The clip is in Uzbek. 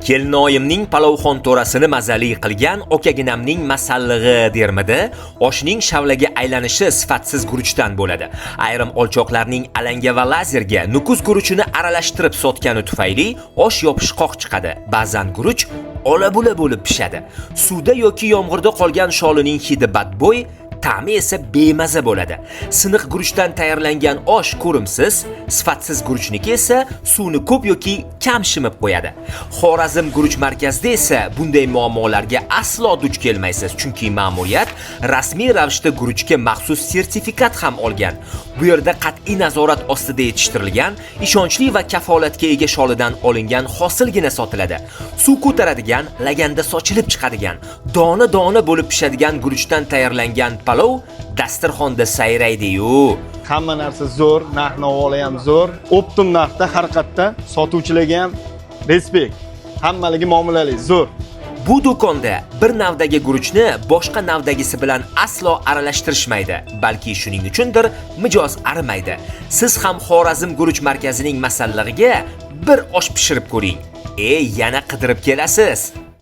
Kelinoyimning palovxon to'rasini mazali qilgan okaginamning masallig'i dermidi, oshning shavlaga aylanishi sifatsiz guruchdan bo'ladi. Ayrim olchoqlarning alanga va lazerga nukuz guruchini aralashtirib sotgani tufayli osh yopishqoq chiqadi. Ba'zan guruch ola-bula bo'lib pishadi. Suvda yoki yomg'irda qolgan sholining hidi badbo'y, ta'mi esa bemaza bo'ladi. Siniq guruchdan tayyorlangan osh ko'rimsiz, sifatsiz guruchniki esa suvni ko'p yoki kam shimib qo'yadi. Xorazm guruch markazida esa bunday muammolarga aslo duch kelmaysiz, chunki ma'muriyat rasmiy ravishda guruchga maxsus sertifikat ham olgan. Bu yerda qat'iy nazorat ostida yetishtirilgan, ishonchli va kafolatga ega sholidan olingan hosilgina sotiladi. Suv ko'taradigan, laganda sochilib chiqadigan, dona-dona bo'lib pishadigan guruchdan tayyorlangan palov dasturxonda sayraydi-yu. Hamma narsa zo'r, narx-navoli ham zo'r, optim narxda har qayerda sotuvchilarga ham respekt, hammaligi muomalali zo'r. Bu do'konda bir navdagi guruchni boshqa navdagisi bilan aslo aralashtirishmaydi, balki shuning uchundir mijoz arimaydi. Siz ham Xorazm guruch markazining masallig'iga bir osh pishirib ko'ring. Yana qidirib kelasiz.